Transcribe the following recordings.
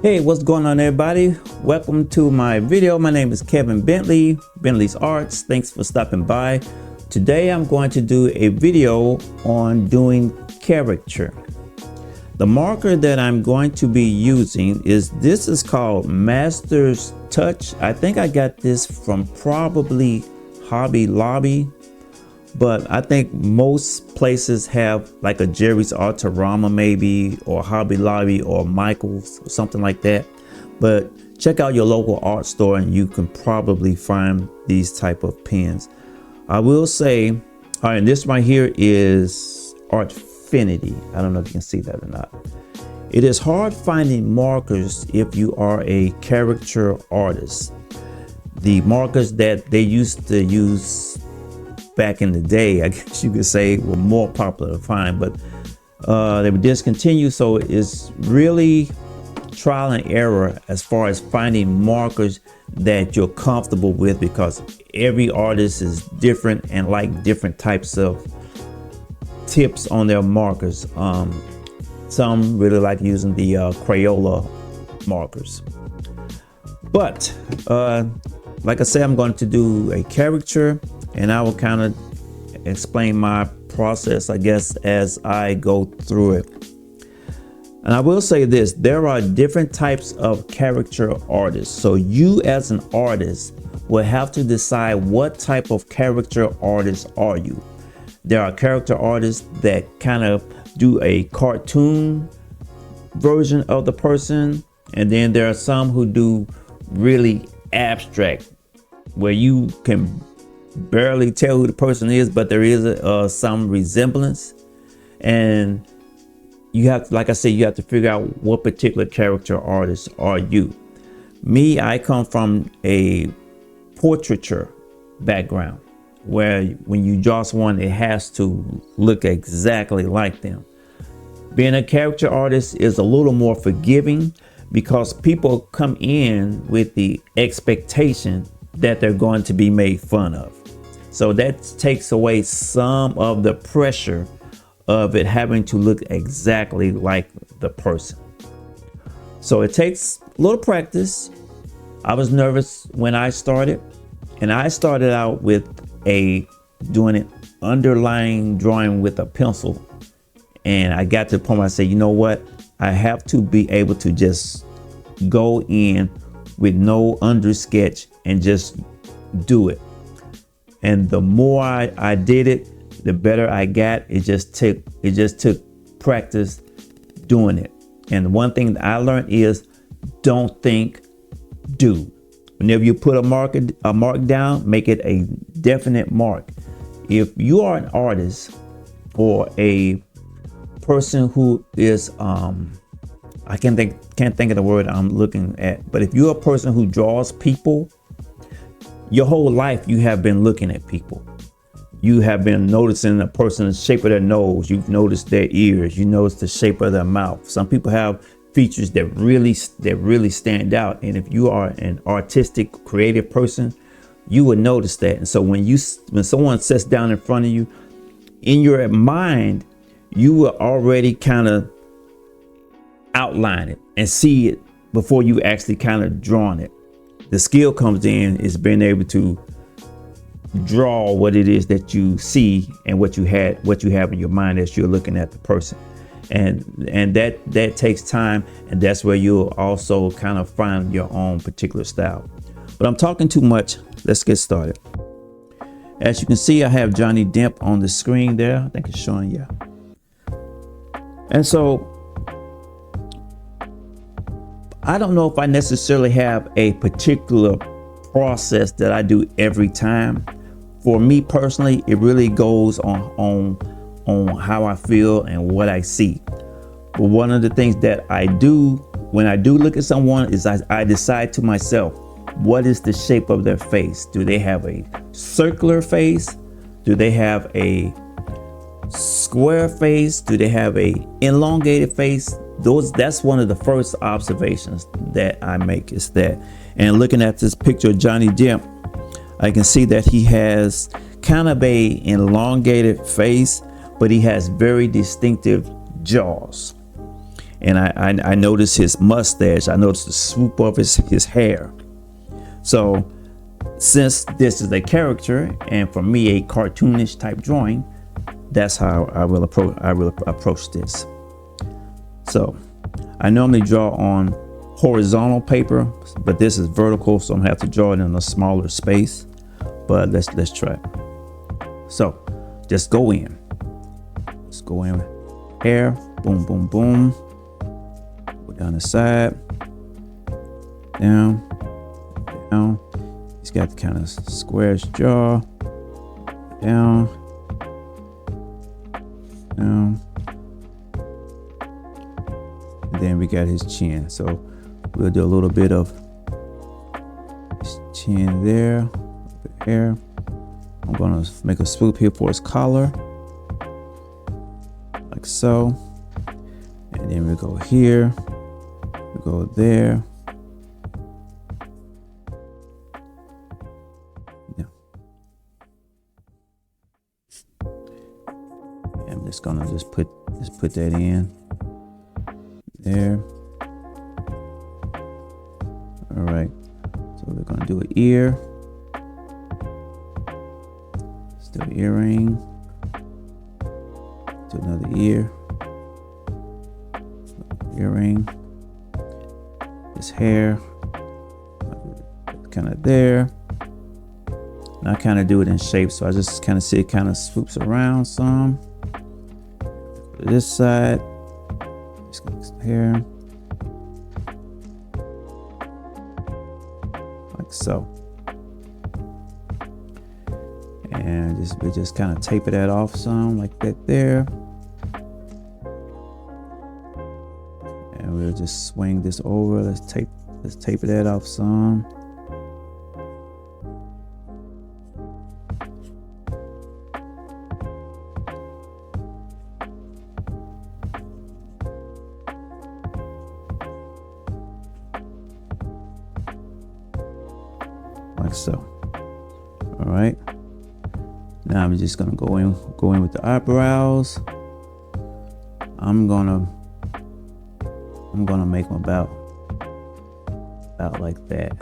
Hey, what's going on, everybody? Welcome to my video. My name is Kevin Bentley, Bentleys Arts. Thanks for stopping by. Today I'm going to do a video on doing caricature. The marker that I'm going to be using is called Master's Touch. I think I got this from probably Hobby Lobby, but I think most places have like a Jerry's Artarama maybe, or Hobby Lobby or Michael's or something like that. But check out your local art store and you can probably find these type of pens. I will say, all right, and this right here is Artfinity. I don't know if you can see that or not. It is hard finding markers if you are a caricature artist. The markers that they used to use back in the day, I guess you could say, were more popular to find, but they were discontinued. So it's really trial and error as far as finding markers that you're comfortable with, because every artist is different and like different types of tips on their markers. Some really like using the Crayola markers, but like I said, I'm going to do a caricature and I will kind of explain my process, I guess, as I go through it. And I will say this, there are different types of caricature artists. So you as an artist will have to decide what type of caricature artist are you. There are character artists that kind of do a cartoon version of the person. And then there are some who do really abstract, where you can barely tell who the person is, but there is some resemblance. And you have, like I said, you have to figure out what particular character artist are you. Me, I come from a portraiture background, where when you draw someone, it has to look exactly like them. Being a character artist is a little more forgiving, because people come in with the expectation that they're going to be made fun of. So that takes away some of the pressure of it having to look exactly like the person. So it takes a little practice. I was nervous when I started, and I started out with doing an underlying drawing with a pencil. And I got to the point where I said, you know what? I have to be able to just go in with no under sketch and just do it. And the more I did it, the better I got. It just took practice doing it. And one thing that I learned is, don't think, do. Whenever you put a mark down, make it a definite mark. If you are an artist or a person who is I can't think of the word I'm looking at, but if you're a person who draws people, your whole life you have been looking at people. You have been noticing a person's shape of their nose. You've noticed their ears. You notice the shape of their mouth. Some people have features that really stand out. And if you are an artistic, creative person, you would notice that. And so when someone sits down in front of you, in your mind, you will already kind of outline it and see it before you actually kind of drawing it. The skill comes in is being able to draw what it is that you see and what you have in your mind as you're looking at the person. And that takes time, and that's where you'll also kind of find your own particular style. But I'm talking too much. Let's get started. As you can see, I have Johnny Depp on the screen there. I think it's showing, yeah. And so I don't know if I necessarily have a particular process that I do every time. For me personally, it really goes on how I feel and what I see. But one of the things that I do when I do look at someone is I decide to myself, what is the shape of their face? Do they have a circular face? Do they have a square face? Do they have a elongated face? That's one of the first observations that I make, is that. And looking at this picture of Johnny Depp, I can see that he has kind of a elongated face, but he has very distinctive jaws. and I noticed his mustache. I noticed the swoop of his hair. So since this is a character and for me a cartoonish type drawing, that's how I will approach this. So I normally draw on horizontal paper, but this is vertical, so I'm gonna have to draw it in a smaller space. But let's try. So just go in. Let's go in. Hair, boom, boom, boom. Go down the side, down, down. He's got the kind of squarish jaw. Down, down. And then we got his chin. So we'll do a little bit of his chin there, hair. I'm gonna make a swoop here for his collar, like so. And then we go here, we go there. Yeah. And I'm just gonna put that in there. All right. So we're gonna do an ear. Still earring. To another ear. Earring. His hair. Kind of there. And I kind of do it in shape, so I just kind of see it kind of swoops around some. This side. Here, like so, and we just kind of taper that off some, like that there, and we'll just swing this over. Let's taper that off some. Like so. All right. Now I'm just gonna go in with the eyebrows. I'm gonna make them about like that,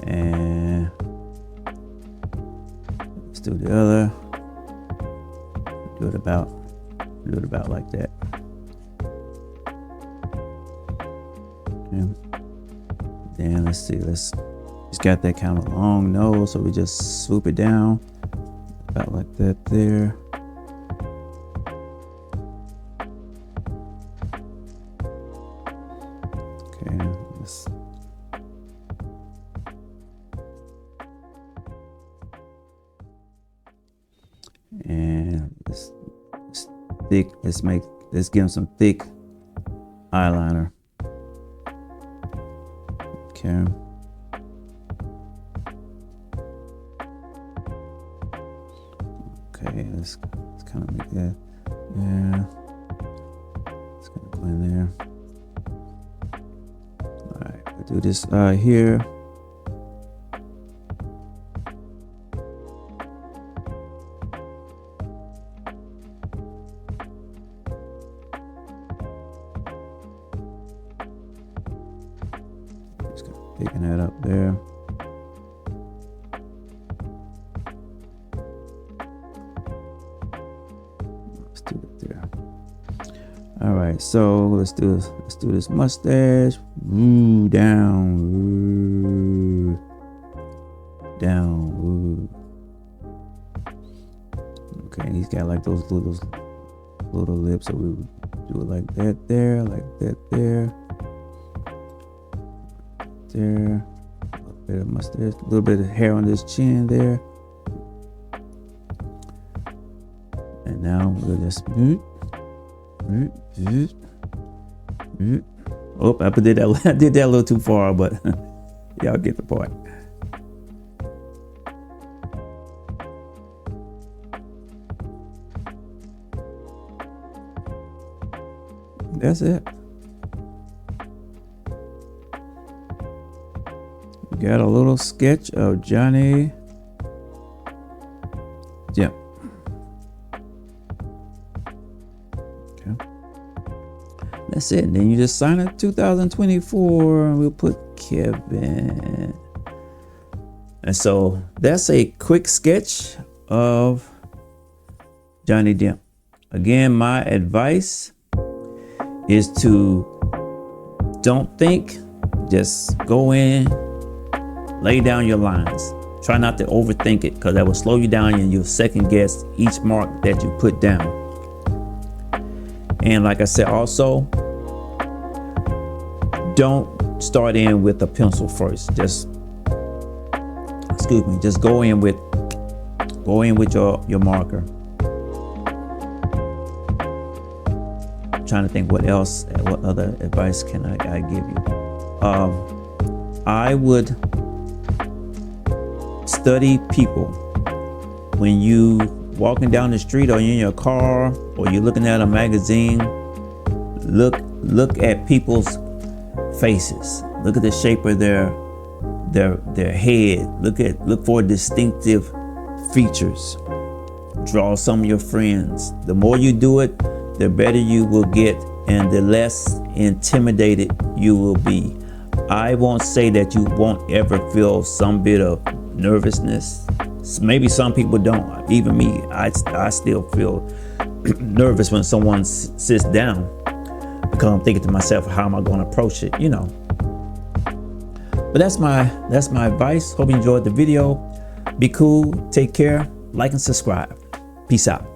and let's do the other. Do it about like that. Okay. Then let's see, he's got that kind of long nose, so we just swoop it down about like that there. Okay, and it's thick. Let's give him some thick eyeliner. Okay. Okay, let's kind of make that. Yeah. It's gonna go in there. All right, we'll do this here. Picking that up there. Let's do it there. All right, so let's do this mustache. Ooh, down, ooh, down, ooh. Okay, he's got like those little lips, so we would do it like that there, like that there. There, a little bit of mustache, a little bit of hair on his chin there, and now we'll just oh, I did that a little too far, but y'all get the point. That's it. Got a little sketch of Johnny. Yeah. Okay. That's it. And then you just sign it 2024. We'll put Kevin. And so that's a quick sketch of Johnny Depp. Again, my advice is to don't think, just go in, lay down your lines. Try not to overthink it, because that will slow you down and you'll second guess each mark that you put down. And like I said, also, don't start in with a pencil first. Just go in with your marker. I'm trying to think what other advice can I give you. I would study people. When you walking down the street, or you're in your car, or you're looking at a magazine, look at people's faces. Look at the shape of their head. Look for distinctive features. Draw some of your friends. The more you do it, the better you will get, and the less intimidated you will be. I won't say that you won't ever feel some bit of nervousness. Maybe some people don't. Even me, I still feel nervous when someone sits down, because I'm thinking to myself, how am I going to approach it, you know. But that's my advice. Hope you enjoyed the video. Be cool, take care, like and subscribe. Peace out.